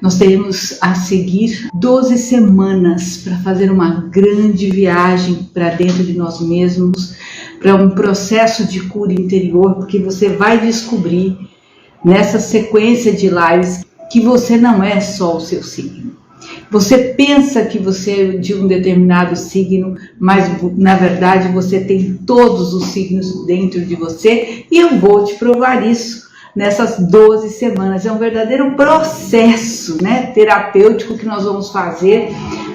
Nós teremos a seguir 12 semanas para fazer uma grande viagem para dentro de nós mesmos, para um processo de cura interior, porque você vai descobrir nessa sequência de lives que você não é só o seu signo. Você pensa que você é de um determinado signo, mas na verdade você tem todos os signos dentro de você, e eu vou te provar isso nessas 12 semanas. É um verdadeiro processo, né, terapêutico que nós vamos fazer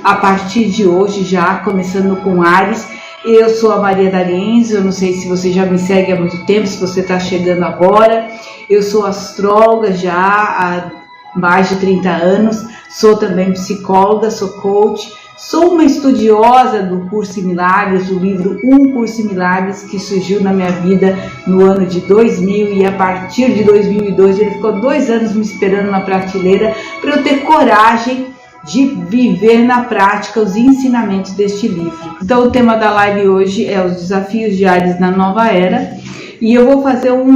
a partir de hoje, já começando com Áries. Eu sou a Maria D'Arienzo, eu não sei se você já me segue há muito tempo, se você está chegando agora. Eu sou astróloga já há mais de 30 anos, sou também psicóloga, sou coach, sou uma estudiosa do Curso em Milagres, do livro Um Curso em Milagres, que surgiu na minha vida no ano de 2000, e a partir de 2002 ele ficou 2 anos me esperando na prateleira para eu ter coragem de viver na prática os ensinamentos deste livro. Então o tema da live hoje é os desafios de Áries na nova era, e eu vou fazer um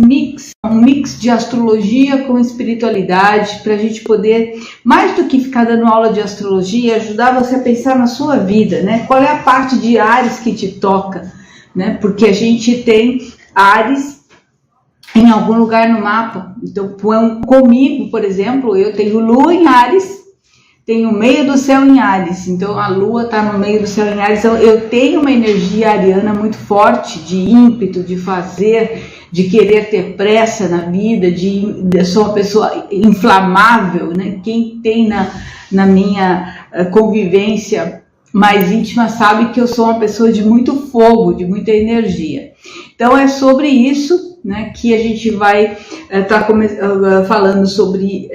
mix de astrologia com espiritualidade, para a gente poder, mais do que ficar dando aula de astrologia, ajudar você a pensar na sua vida, né? Qual é a parte de Áries que te toca, né? Porque a gente tem Áries em algum lugar no mapa. Então, comigo, por exemplo, eu tenho Lua em Áries, tenho o meio do céu em Áries, então a Lua está no meio do céu em Áries, então eu tenho uma energia ariana muito forte, de ímpeto, de fazer, de querer ter pressa na vida, eu sou uma pessoa inflamável, né? Quem tem na minha convivência mais íntima sabe que eu sou uma pessoa de muito fogo, de muita energia. Então é sobre isso, né, que a gente vai estar falando sobre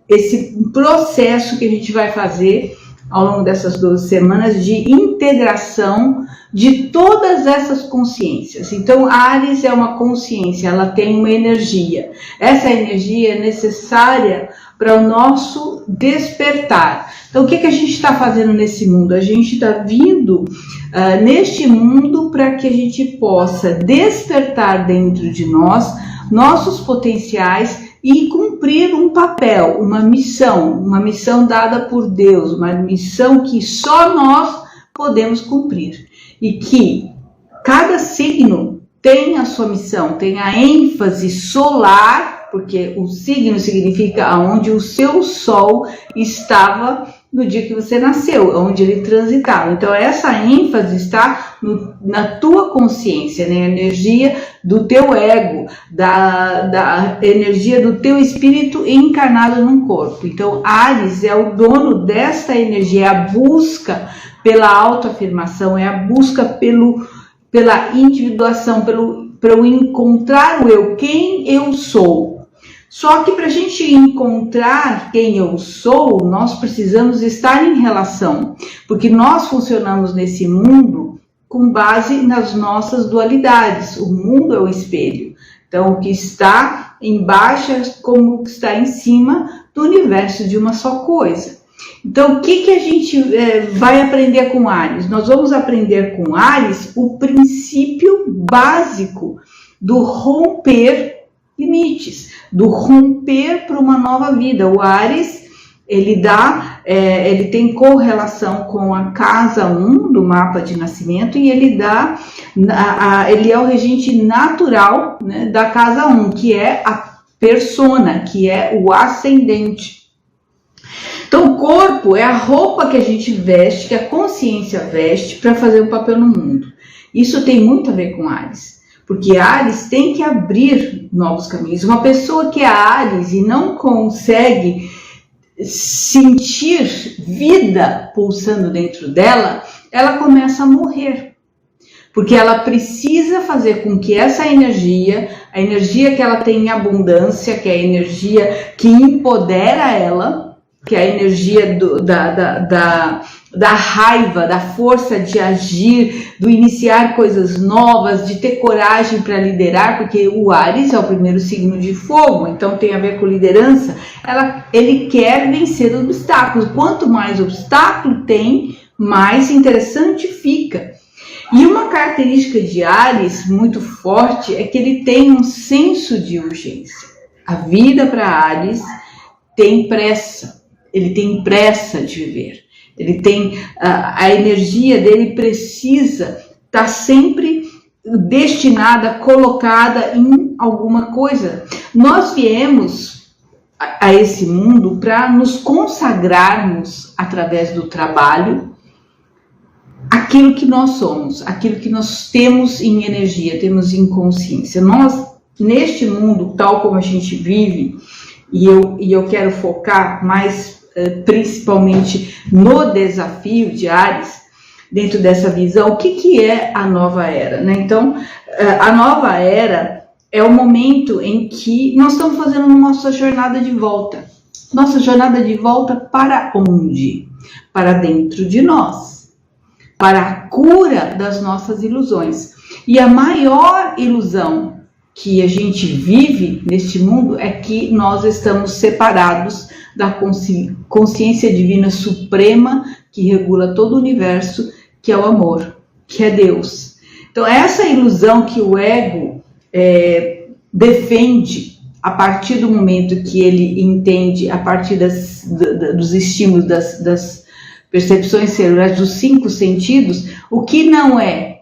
esse processo que a gente vai fazer ao longo dessas 12 semanas de integração de todas essas consciências. Então, Áries é uma consciência, ela tem uma energia. Essa energia é necessária para o nosso despertar. Então, o que a gente está fazendo nesse mundo? A gente está vindo neste mundo para que a gente possa despertar dentro de nós nossos potenciais e cumprir um papel, uma missão dada por Deus, uma missão que só nós podemos cumprir. E que cada signo tem a sua missão, tem a ênfase solar, porque o signo significa aonde o seu sol estava no dia que você nasceu, onde ele transitava. Então essa ênfase está na tua consciência, na energia do teu ego, da energia do teu espírito encarnado num corpo. Então Áries é o dono desta energia, é a busca pela autoafirmação, é a busca pela individuação, para eu encontrar o eu, quem eu sou. Só que para a gente encontrar quem eu sou, nós precisamos estar em relação, porque nós funcionamos nesse mundo com base nas nossas dualidades. O mundo é o espelho. Então, o que está embaixo é como o que está em cima do universo de uma só coisa. Então, o que a gente vai aprender com Áries? Nós vamos aprender com Áries o princípio básico do romper limites, do romper para uma nova vida. O Áries, ele tem correlação com a casa 1 do mapa de nascimento, e ele é o regente natural, né, da casa 1, que é a persona, que é o ascendente. Então o corpo é a roupa que a gente veste, que a consciência veste para fazer um papel no mundo. Isso tem muito a ver com Áries. Porque Áries tem que abrir novos caminhos. Uma pessoa que é Áries e não consegue sentir vida pulsando dentro dela, ela começa a morrer. Porque ela precisa fazer com que essa energia, a energia que ela tem em abundância, que é a energia que empodera ela, que é a energia da raiva, da força de agir, do iniciar coisas novas, de ter coragem para liderar, porque o Áries é o primeiro signo de fogo, então tem a ver com liderança. Ele quer vencer obstáculos. Quanto mais obstáculo tem, mais interessante fica. E uma característica de Áries muito forte é que ele tem um senso de urgência. A vida para Áries tem pressa, ele tem pressa de viver, ele tem a energia dele precisa estar sempre destinada, colocada em alguma coisa. Nós viemos a esse mundo para nos consagrarmos através do trabalho, aquilo que nós somos, aquilo que nós temos em energia, temos em consciência. Nós, neste mundo, tal como a gente vive, e eu quero focar mais principalmente no desafio de Áries, dentro dessa visão, o que é a nova era, né? Então, a nova era é o momento em que nós estamos fazendo nossa jornada de volta. Nossa jornada de volta para onde? Para dentro de nós. Para a cura das nossas ilusões. E a maior ilusão que a gente vive neste mundo é que nós estamos separados da consciência divina suprema que regula todo o universo, que é o amor, que é Deus. Então, essa ilusão que o ego defende a partir do momento que ele entende, a partir dos estímulos, das percepções celulares, dos 5 sentidos, o que não é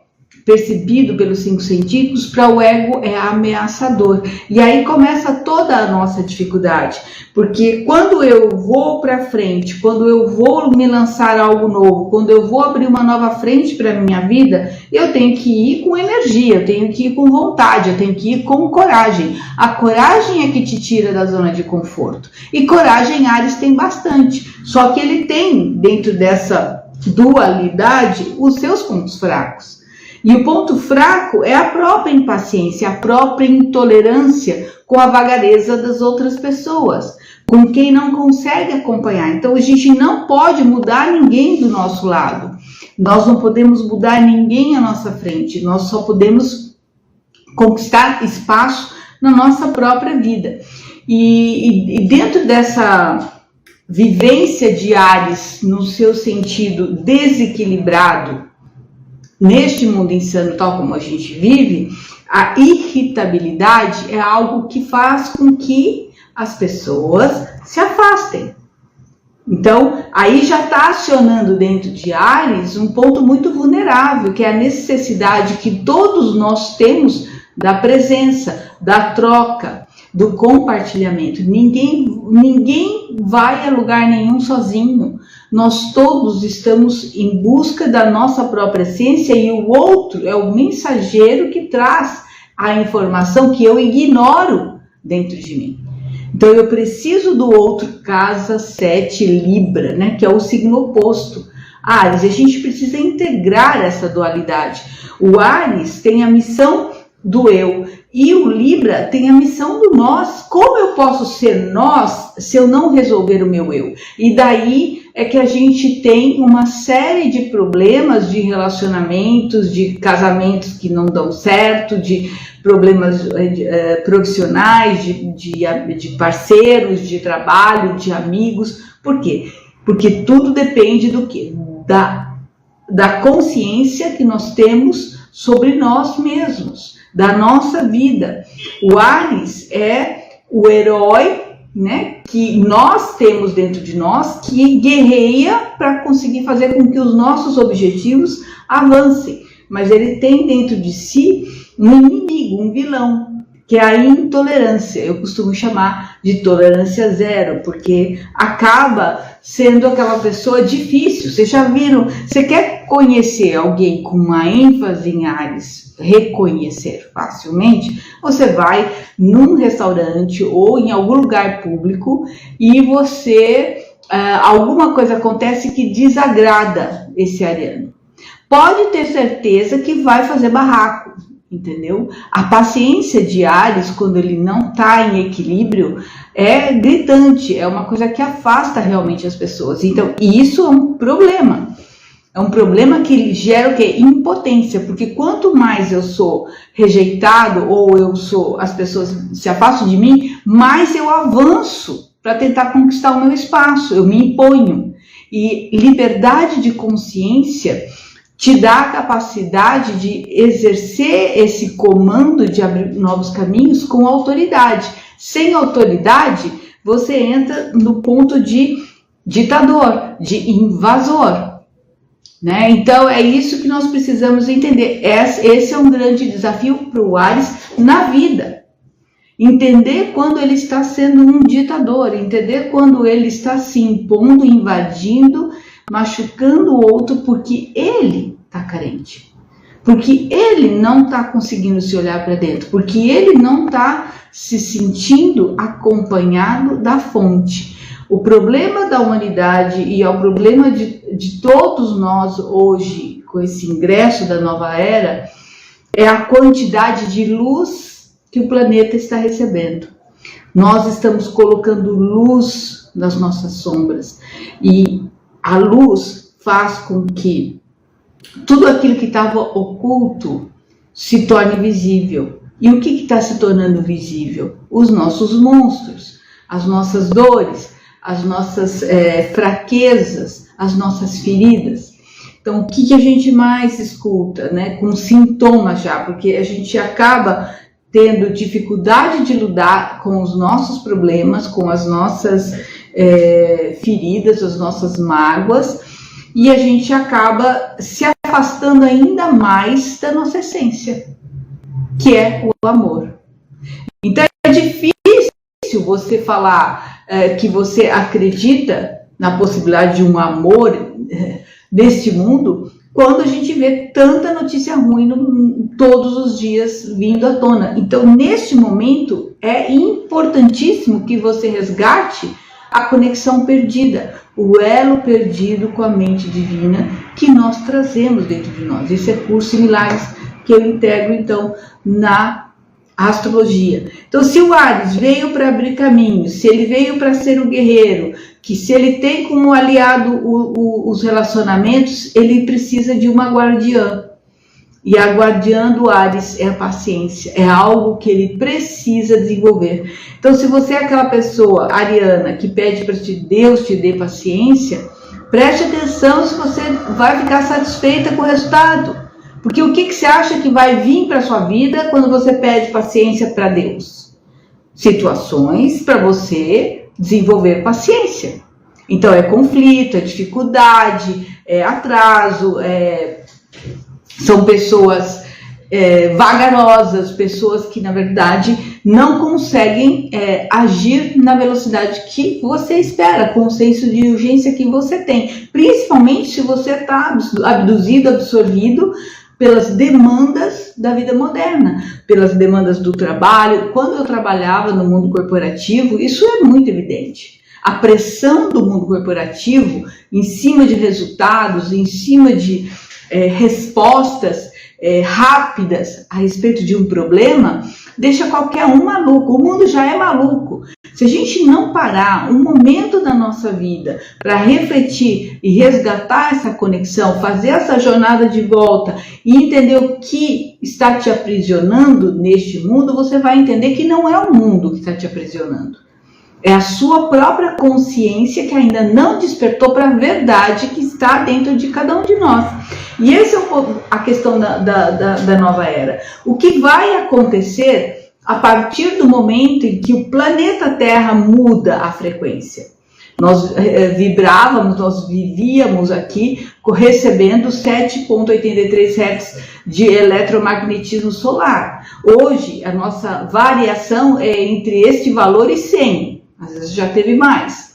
percebido pelos 5 sentidos, para o ego é ameaçador. E aí começa toda a nossa dificuldade, porque quando eu vou para frente, quando eu vou me lançar algo novo, quando eu vou abrir uma nova frente para a minha vida, eu tenho que ir com energia, eu tenho que ir com vontade, eu tenho que ir com coragem. A coragem é que te tira da zona de conforto. E coragem Áries tem bastante, só que ele tem, dentro dessa dualidade, os seus pontos fracos. E o ponto fraco é a própria impaciência, a própria intolerância com a vagareza das outras pessoas, com quem não consegue acompanhar. Então a gente não pode mudar ninguém do nosso lado, nós não podemos mudar ninguém à nossa frente, nós só podemos conquistar espaço na nossa própria vida. E dentro dessa vivência de Áries, no seu sentido desequilibrado, neste mundo insano, tal como a gente vive, a irritabilidade é algo que faz com que as pessoas se afastem. Então, aí já está acionando dentro de Áries um ponto muito vulnerável, que é a necessidade que todos nós temos da presença, da troca, do compartilhamento. Ninguém vai a lugar nenhum sozinho. Nós todos estamos em busca da nossa própria essência e o outro é o mensageiro que traz a informação que eu ignoro dentro de mim. Então eu preciso do outro, casa 7 Libra, né, que é o signo oposto. Áries, a gente precisa integrar essa dualidade. O Áries tem a missão do eu e o Libra tem a missão do nós. Como eu posso ser nós se eu não resolver o meu eu? E daí é que a gente tem uma série de problemas de relacionamentos, de casamentos que não dão certo, de problemas profissionais, de parceiros, de trabalho, de amigos. Por quê? Porque tudo depende do quê? Da consciência que nós temos sobre nós mesmos, da nossa vida. O Áries é o herói, né, que nós temos dentro de nós, que guerreia para conseguir fazer com que os nossos objetivos avancem. Mas ele tem dentro de si um inimigo, um vilão, que é a intolerância. Eu costumo chamar de tolerância zero, porque acaba sendo aquela pessoa difícil. Vocês já viram? Você quer conhecer alguém com uma ênfase em Áries, reconhecer facilmente, você vai num restaurante ou em algum lugar público e você, alguma coisa acontece que desagrada esse ariano. Pode ter certeza que vai fazer barraco, entendeu? A paciência de Áries, quando ele não está em equilíbrio, é gritante, é uma coisa que afasta realmente as pessoas. Então, isso é um problema. É um problema que gera o quê? Impotência, porque quanto mais eu sou rejeitado ou as pessoas se afastam de mim, mais eu avanço para tentar conquistar o meu espaço, eu me imponho. E liberdade de consciência te dá a capacidade de exercer esse comando de abrir novos caminhos com autoridade. Sem autoridade, você entra no ponto de ditador, de invasor, né? Então é isso que nós precisamos entender. Esse é um grande desafio para o Áries na vida. Entender quando ele está sendo um ditador, entender quando ele está se impondo, invadindo, machucando o outro porque ele está carente. Porque ele não está conseguindo se olhar para dentro, porque ele não está se sentindo acompanhado da fonte. O problema da humanidade e é o problema de todos nós hoje, com esse ingresso da nova era, é a quantidade de luz que o planeta está recebendo. Nós estamos colocando luz nas nossas sombras e a luz faz com que tudo aquilo que estava oculto se torne visível. E o que está se tornando visível? Os nossos monstros, as nossas dores, as nossas fraquezas, as nossas feridas. Então, o que a gente mais escuta, né? Com sintomas já, porque a gente acaba tendo dificuldade de lidar com os nossos problemas, com as nossas feridas, as nossas mágoas, e a gente acaba se afastando ainda mais da nossa essência, que é o amor. Então é difícil você falar que você acredita na possibilidade de um amor neste mundo, quando a gente vê tanta notícia ruim todos os dias vindo à tona. Então, neste momento, é importantíssimo que você resgate a conexão perdida, o elo perdido com a mente divina que nós trazemos dentro de nós. Esse é curso em milagres que eu integro, então, na astrologia. Então, se o Áries veio para abrir caminhos, se ele veio para ser um guerreiro, que se ele tem como aliado os relacionamentos, ele precisa de uma guardiã. E a guardiã do Áries é a paciência, é algo que ele precisa desenvolver. Então, se você é aquela pessoa ariana que pede para que Deus te dê paciência, preste atenção se você vai ficar satisfeita com o resultado. Porque o que você acha que vai vir para a sua vida quando você pede paciência para Deus? Situações para você desenvolver paciência. Então, é conflito, é dificuldade, é atraso, são pessoas vagarosas, pessoas que, na verdade, não conseguem agir na velocidade que você espera, com o senso de urgência que você tem. Principalmente se você está abduzido, absorvido pelas demandas da vida moderna, pelas demandas do trabalho. Quando eu trabalhava no mundo corporativo, isso é muito evidente. A pressão do mundo corporativo em cima de resultados, em cima de respostas rápidas a respeito de um problema, deixa qualquer um maluco. O mundo já é maluco. Se a gente não parar um momento da nossa vida para refletir e resgatar essa conexão, fazer essa jornada de volta e entender o que está te aprisionando neste mundo, você vai entender que não é o mundo que está te aprisionando. É a sua própria consciência que ainda não despertou para a verdade que está dentro de cada um de nós. E essa é a questão da nova era. O que vai acontecer a partir do momento em que o planeta Terra muda a frequência? Nós vibrávamos, nós vivíamos aqui recebendo 7,83 Hz de eletromagnetismo solar. Hoje, a nossa variação é entre este valor e 100. Às vezes já teve mais.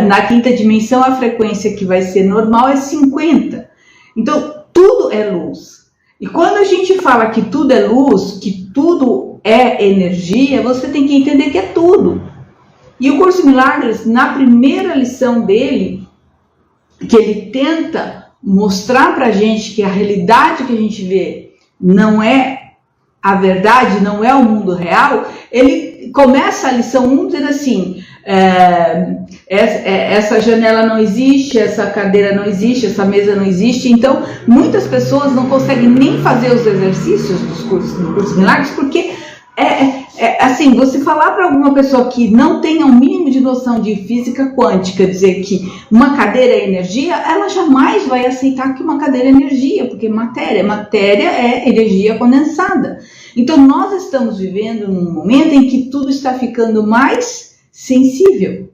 Na quinta dimensão, a frequência que vai ser normal é 50. Então, tudo é luz. E quando a gente fala que tudo é luz, que tudo é energia, você tem que entender que é tudo. E o Curso em Milagres, na primeira lição dele, que ele tenta mostrar pra gente que a realidade que a gente vê não é a verdade, não é o mundo real, ele começa a lição 1 dizendo assim, essa janela não existe, essa cadeira não existe, essa mesa não existe. Então, muitas pessoas não conseguem nem fazer os exercícios do Curso Milagres, porque assim, você falar para alguma pessoa que não tenha um mínimo de noção de física quântica, dizer que uma cadeira é energia, ela jamais vai aceitar que uma cadeira é energia, porque matéria é energia condensada. Então, nós estamos vivendo num momento em que tudo está ficando mais sensível.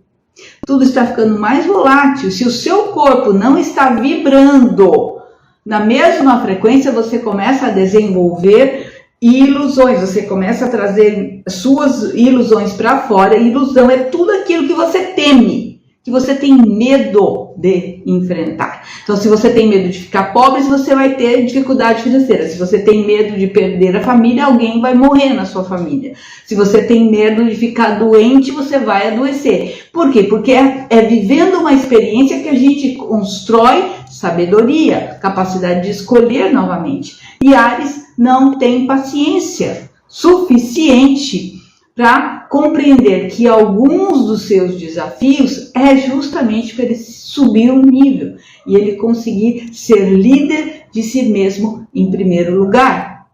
Tudo está ficando mais volátil. Se o seu corpo não está vibrando na mesma frequência, você começa a desenvolver ilusões, você começa a trazer suas ilusões para fora. Ilusão é tudo aquilo que você teme, que você tem medo de enfrentar. Então, se você tem medo de ficar pobre, você vai ter dificuldade financeira. Se você tem medo de perder a família, alguém vai morrer na sua família. Se você tem medo de ficar doente, você vai adoecer. Por quê? Porque é vivendo uma experiência que a gente constrói sabedoria, capacidade de escolher novamente. E Áries não tem paciência suficiente para compreender que alguns dos seus desafios é justamente para ele subir um nível e ele conseguir ser líder de si mesmo em primeiro lugar.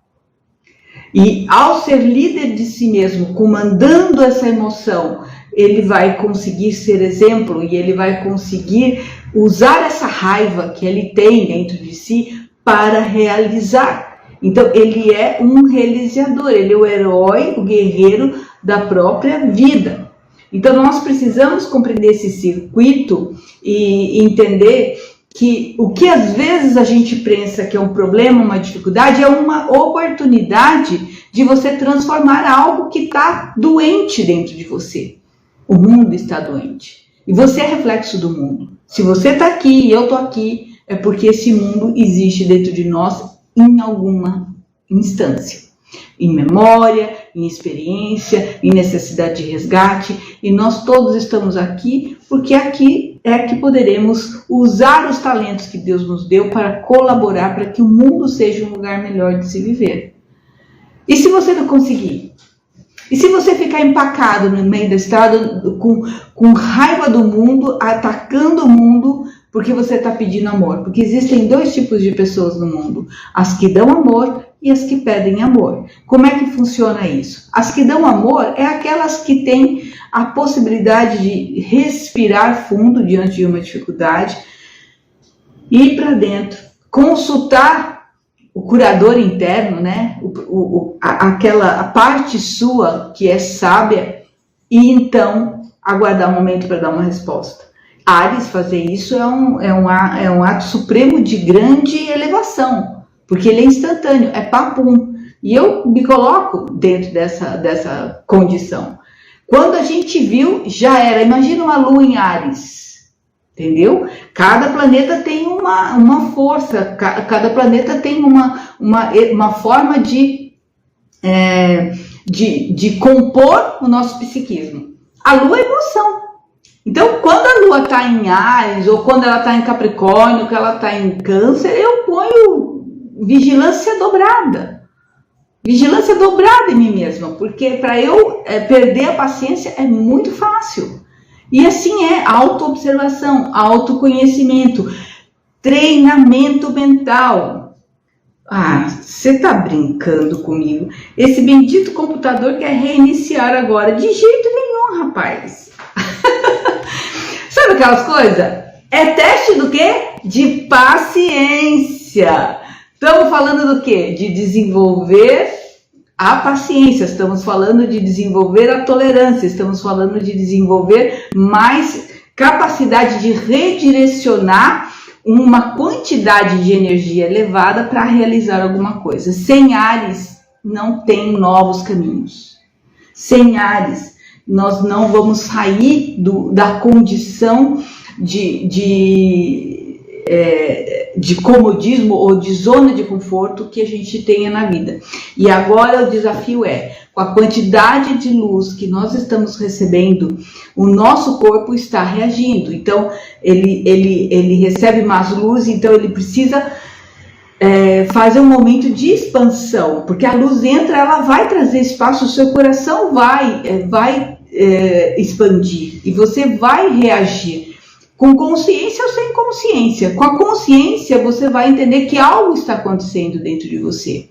E ao ser líder de si mesmo, comandando essa emoção, ele vai conseguir ser exemplo e ele vai conseguir usar essa raiva que ele tem dentro de si para realizar. Então, ele é um realizador, ele é o herói, o guerreiro da própria vida. Então, nós precisamos compreender esse circuito e entender que o que às vezes a gente pensa que é um problema, uma dificuldade, é uma oportunidade de você transformar algo que está doente dentro de você. O mundo está doente. E você é reflexo do mundo. Se você está aqui e eu estou aqui, é porque esse mundo existe dentro de nós em alguma instância. Em memória, em experiência, em necessidade de resgate. E nós todos estamos aqui porque aqui é que poderemos usar os talentos que Deus nos deu para colaborar para que o mundo seja um lugar melhor de se viver. E se você não conseguir? E se você ficar empacado no meio da estrada com raiva do mundo, atacando o mundo, porque você está pedindo amor? Porque existem dois tipos de pessoas no mundo: as que dão amor e as que pedem amor. Como é que funciona isso? As que dão amor é aquelas que têm a possibilidade de respirar fundo diante de uma dificuldade, ir para dentro, consultar o curador interno, né? A parte sua que é sábia, e então aguardar um momento para dar uma resposta. Áries, fazer isso é um ato supremo de grande elevação, porque ele é instantâneo, é papum. E eu me coloco dentro dessa condição. Quando a gente viu, já era. Imagina uma lua em Áries. Entendeu? Cada planeta tem uma força, cada planeta tem uma forma de compor o nosso psiquismo. A Lua é emoção. Então, quando a Lua está em Áries, ou quando ela está em Capricórnio, que ela está em Câncer, eu ponho vigilância dobrada. Vigilância dobrada em mim mesma, porque para eu perder a paciência é muito fácil. E assim é autoobservação, autoconhecimento, treinamento mental. Ah, você tá brincando comigo? Esse bendito computador quer reiniciar agora. De jeito nenhum, rapaz. Sabe aquelas coisas? É teste do quê? De paciência. Estamos falando do quê? De desenvolver a paciência, estamos falando de desenvolver a tolerância, estamos falando de desenvolver mais capacidade de redirecionar uma quantidade de energia elevada para realizar alguma coisa. Sem Áries, não tem novos caminhos. Sem Áries, nós não vamos sair da condição de comodismo ou de zona de conforto que a gente tenha na vida. E agora o desafio com a quantidade de luz que nós estamos recebendo, o nosso corpo está reagindo. Então, ele recebe mais luz, então ele precisa fazer um momento de expansão, porque a luz entra, ela vai trazer espaço, o seu coração vai expandir e você vai reagir. Com consciência ou sem consciência. Com a consciência, você vai entender que algo está acontecendo dentro de você.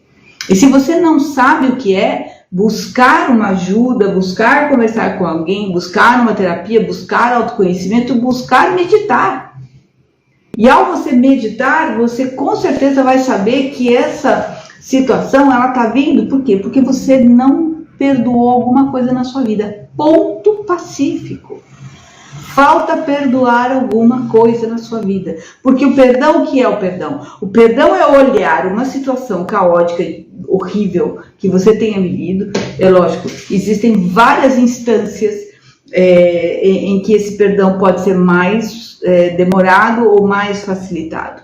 E se você não sabe o que é, buscar uma ajuda, buscar conversar com alguém, buscar uma terapia, buscar autoconhecimento, buscar meditar. E ao você meditar, você com certeza vai saber que essa situação, ela está vindo. Por quê? Porque você não perdoou alguma coisa na sua vida. Ponto pacífico. Falta perdoar alguma coisa na sua vida. Porque o perdão, o que é o perdão? O perdão é olhar uma situação caótica, horrível, que você tenha vivido. É lógico, existem várias instâncias em que esse perdão pode ser mais demorado ou mais facilitado.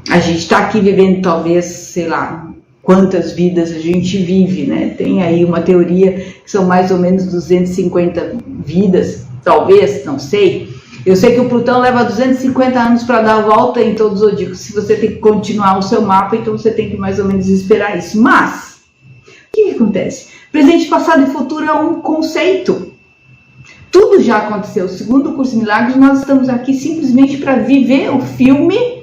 A gente está aqui vivendo talvez, sei lá, quantas vidas a gente vive, né? Tem aí uma teoria que são mais ou menos 250 vidas, talvez, não sei. Eu sei que o Plutão leva 250 anos para dar a volta em todo o zodíaco. Se você tem que continuar o seu mapa, então você tem que mais ou menos esperar isso. Mas, o que acontece? Presente, passado e futuro é um conceito. Tudo já aconteceu. Segundo o curso de Milagres, nós estamos aqui simplesmente para viver o filme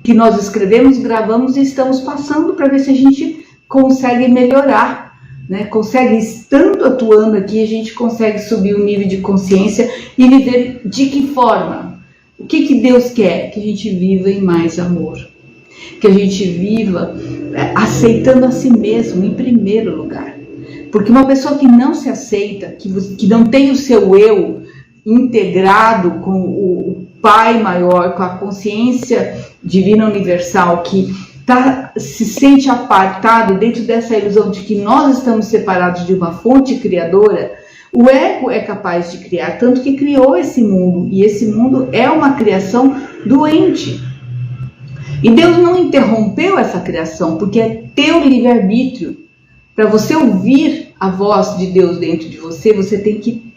que nós escrevemos, gravamos e estamos passando para ver se a gente consegue melhorar, né? Consegue, estando atuando aqui, a gente consegue subir o nível de consciência e viver de que forma? O que Deus quer? Que a gente viva em mais amor. Que a gente viva aceitando a si mesmo em primeiro lugar. Porque uma pessoa que não se aceita, que não tem o seu eu integrado com o Pai maior, com a consciência divina universal, que se sente apartado dentro dessa ilusão de que nós estamos separados de uma fonte criadora, o ego é capaz de criar, tanto que criou esse mundo, e esse mundo é uma criação doente. E Deus não interrompeu essa criação, porque é teu livre-arbítrio. Para você ouvir a voz de Deus dentro de você, você tem que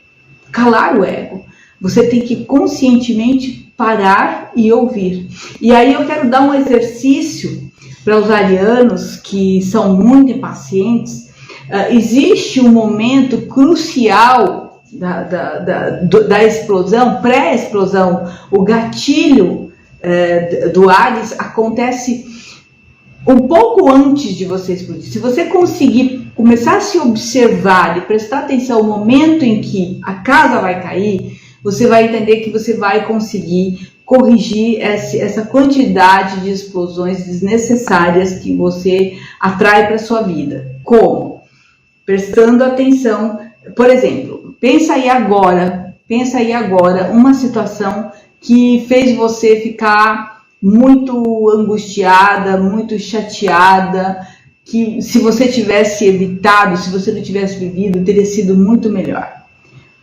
calar o ego. Você tem que conscientemente parar e ouvir. E aí eu quero dar um exercício para os arianos que são muito impacientes. Existe um momento crucial da explosão, pré-explosão. O gatilho do Áries acontece um pouco antes de você explodir. Se você conseguir começar a se observar e prestar atenção no momento em que a casa vai cair, você vai entender que você vai conseguir corrigir essa quantidade de explosões desnecessárias que você atrai para a sua vida. Como? Prestando atenção. Por exemplo, pensa aí agora uma situação que fez você ficar muito angustiada, muito chateada, que se você tivesse evitado, se você não tivesse vivido, teria sido muito melhor.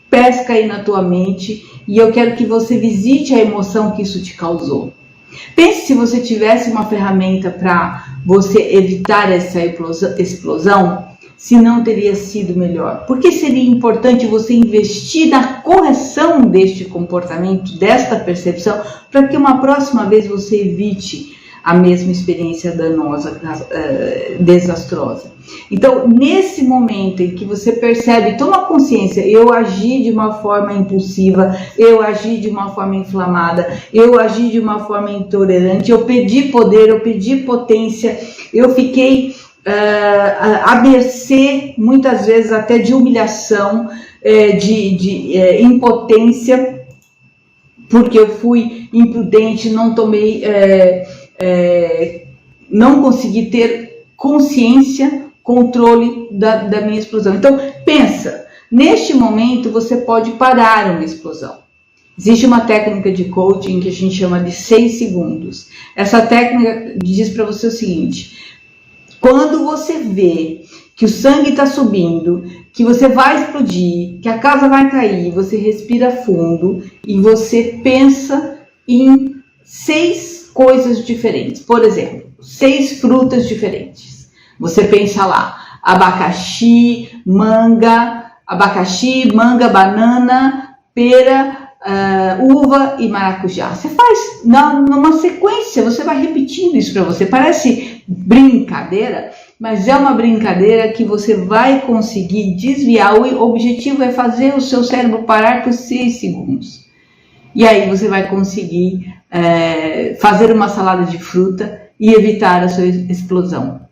Pesca aí na tua mente e eu quero que você visite a emoção que isso te causou. Pense se você tivesse uma ferramenta para você evitar essa explosão, se não teria sido melhor. Por que seria importante você investir na correção deste comportamento, desta percepção, para que uma próxima vez você evite a mesma experiência danosa, desastrosa. Então, nesse momento em que você percebe, toma consciência, eu agi de uma forma impulsiva, eu agi de uma forma inflamada, eu agi de uma forma intolerante, eu pedi poder, eu pedi potência, eu fiquei à mercê, muitas vezes até de humilhação, de impotência, porque eu fui imprudente, não tomei... não consegui ter consciência, controle da minha explosão. Então, pensa, neste momento você pode parar uma explosão. Existe uma técnica de coaching que a gente chama de 6 segundos. Essa técnica diz para você o seguinte: quando você vê que o sangue está subindo, que você vai explodir, que a casa vai cair, você respira fundo e você pensa em 6 coisas diferentes. Por exemplo, 6 frutas diferentes. Você pensa lá, abacaxi, manga, banana, pera, uva e maracujá. Você faz numa sequência, você vai repetindo isso para você. Parece brincadeira, mas é uma brincadeira que você vai conseguir desviar. O objetivo é fazer o seu cérebro parar por 6 segundos. E aí você vai conseguir fazer uma salada de fruta e evitar a sua explosão.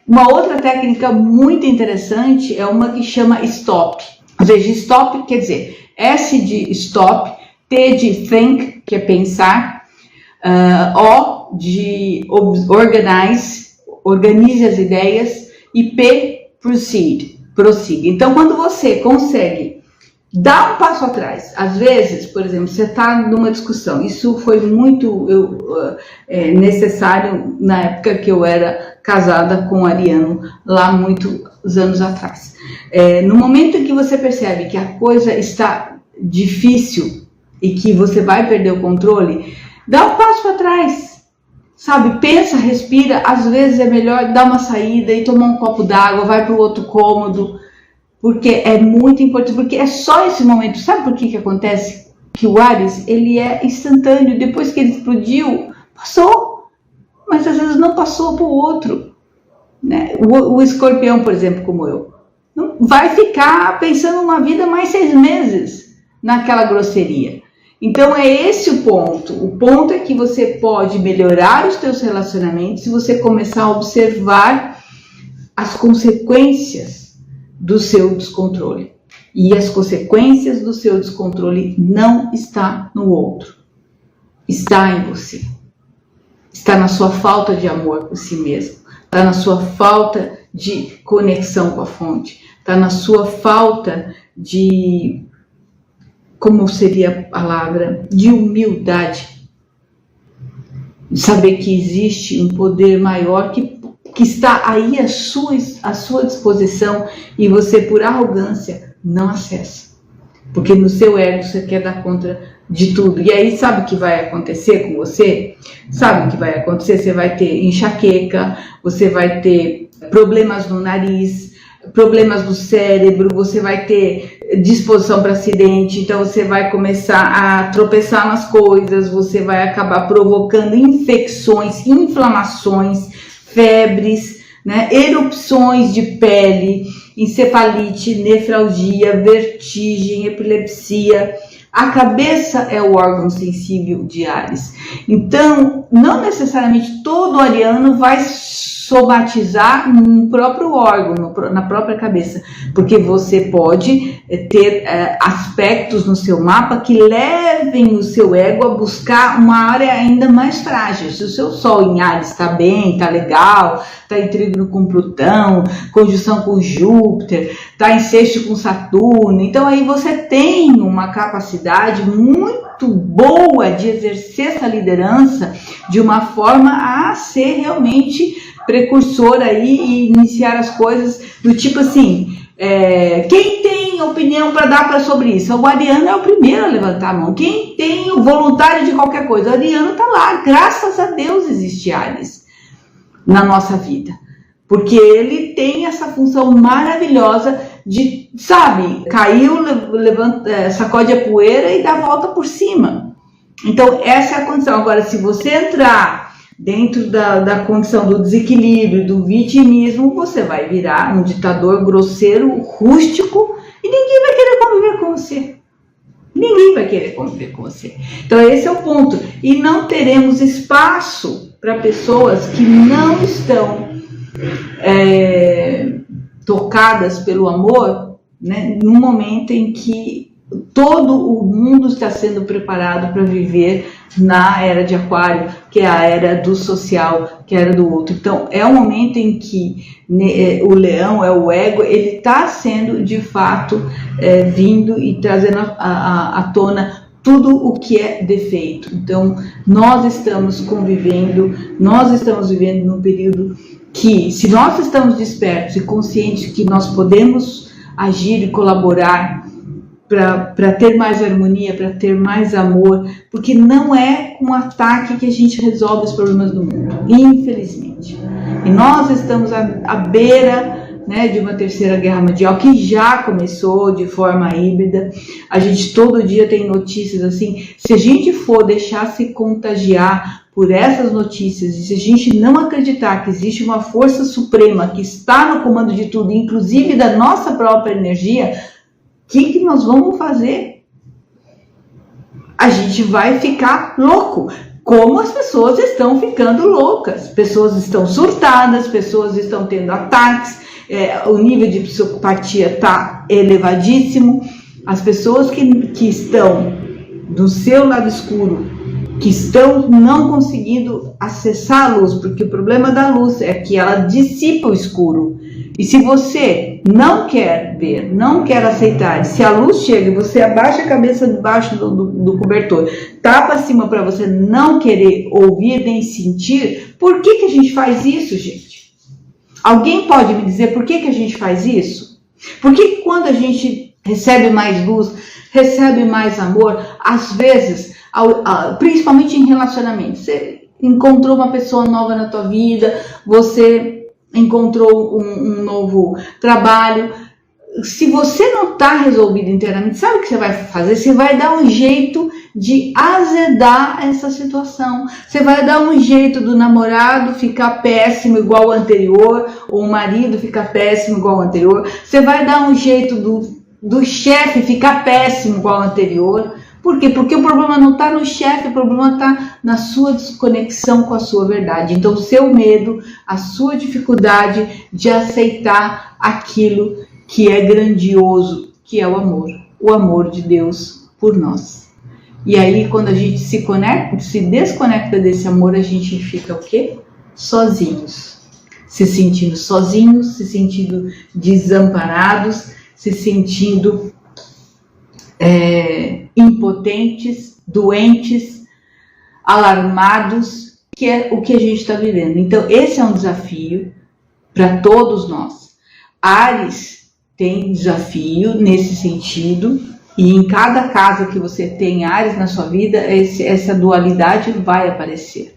Uma outra técnica muito interessante é uma que chama stop. Ou seja, stop quer dizer S de stop, T de think, que é pensar, O de organize as ideias, e P, proceed, prossiga. Então, quando você consegue dar um passo atrás, às vezes, por exemplo, você está numa discussão, isso foi muito necessário na época que eu era casada com o Ariano, lá muitos anos atrás. No momento em que você percebe que a coisa está difícil e que você vai perder o controle, dá um passo para trás, sabe? Pensa, respira, às vezes é melhor dar uma saída e tomar um copo d'água, vai para o outro cômodo, porque é muito importante, porque é só esse momento. Sabe por que acontece? Que o Áries, ele é instantâneo, depois que ele explodiu, passou, mas às vezes não passou para o outro, né? O escorpião, por exemplo, como eu, não vai ficar pensando uma vida mais 6 meses naquela grosseria. Então é esse o ponto. O ponto é que você pode melhorar os seus relacionamentos se você começar a observar as consequências do seu descontrole. E as consequências do seu descontrole não está no outro. Está em você. Está na sua falta de amor por si mesmo. Está na sua falta de conexão com a fonte. Está na sua falta de, como seria a palavra, de humildade. De saber que existe um poder maior que está aí à sua disposição e você, por arrogância, não acessa. Porque no seu ego você quer dar conta de tudo. E aí sabe o que vai acontecer com você? Sabe o que vai acontecer? Você vai ter enxaqueca, você vai ter problemas no nariz, problemas do cérebro, você vai ter disposição para acidente, então você vai começar a tropeçar nas coisas, você vai acabar provocando infecções, inflamações, febres, né, erupções de pele, encefalite, nefralgia, vertigem, epilepsia. A cabeça é o órgão sensível de Áries. Então, não necessariamente todo ariano vai somatizar no próprio órgão, na própria cabeça, porque você pode ter aspectos no seu mapa que levem o seu ego a buscar uma área ainda mais frágil. Se o seu Sol em Áries está bem, está legal, está em trígono com Plutão, conjunção com Júpiter, está em sexto com Saturno, então aí você tem uma capacidade muito boa de exercer essa liderança de uma forma a ser realmente precursor aí e iniciar as coisas do tipo assim, quem tem opinião para dar sobre isso? O ariano é o primeiro a levantar a mão. Quem tem o voluntário de qualquer coisa? O ariano está lá. Graças a Deus existe Áries na nossa vida, porque ele tem essa função maravilhosa de, sabe, caiu, levanta, sacode a poeira e dá a volta por cima. Então essa é a condição. Agora, se você entrar dentro da condição do desequilíbrio, do vitimismo, você vai virar um ditador grosseiro, rústico, e ninguém vai querer conviver com você. Ninguém vai querer conviver com você. Então esse é o ponto. E não teremos espaço para pessoas que não estão tocadas pelo amor, né, no momento em que todo o mundo está sendo preparado para viver na era de Aquário, que é a era do social, que é a era do outro. Então é um momento em que o leão, o ego, ele está sendo de fato vindo e trazendo à tona tudo o que é defeito. Então nós estamos convivendo, nós estamos vivendo num período que, se nós estamos despertos e conscientes que nós podemos agir e colaborar para ter mais harmonia, para ter mais amor, porque não é com ataque que a gente resolve os problemas do mundo, infelizmente. E nós estamos à beira, né, de uma terceira guerra mundial que já começou de forma híbrida. A gente todo dia tem notícias assim. Se a gente for deixar se contagiar por essas notícias, e se a gente não acreditar que existe uma força suprema que está no comando de tudo, inclusive da nossa própria energia, o que nós vamos fazer? A gente vai ficar louco, como as pessoas estão ficando loucas. Pessoas estão surtadas, pessoas estão tendo ataques, o nível de psicopatia está elevadíssimo. As pessoas que estão do seu lado escuro, que estão não conseguindo acessar a luz, porque o problema da luz é que ela dissipa o escuro. E se você não quer ver, não quer aceitar, se a luz chega e você abaixa a cabeça debaixo do cobertor, tapa acima para você não querer ouvir nem sentir, por que a gente faz isso, gente? Alguém pode me dizer por que a gente faz isso? Por que quando a gente recebe mais luz, recebe mais amor, às vezes, principalmente em relacionamentos, você encontrou uma pessoa nova na tua vida, você encontrou um novo trabalho, se você não está resolvido internamente, sabe o que você vai fazer? Você vai dar um jeito de azedar essa situação, você vai dar um jeito do namorado ficar péssimo igual ao anterior, ou o marido ficar péssimo igual ao anterior, você vai dar um jeito do chefe ficar péssimo igual ao anterior. Por quê? Porque o problema não está no chefe, o problema está na sua desconexão com a sua verdade. Então, o seu medo, a sua dificuldade de aceitar aquilo que é grandioso, que é o amor de Deus por nós. E aí, quando a gente se desconecta desse amor, a gente fica o quê? Sozinhos. Se sentindo sozinhos, se sentindo desamparados, se sentindo impotentes, doentes, alarmados, que é o que a gente está vivendo. Então, esse é um desafio para todos nós. Áries tem desafio nesse sentido, e em cada casa que você tem Áries na sua vida, essa dualidade vai aparecer.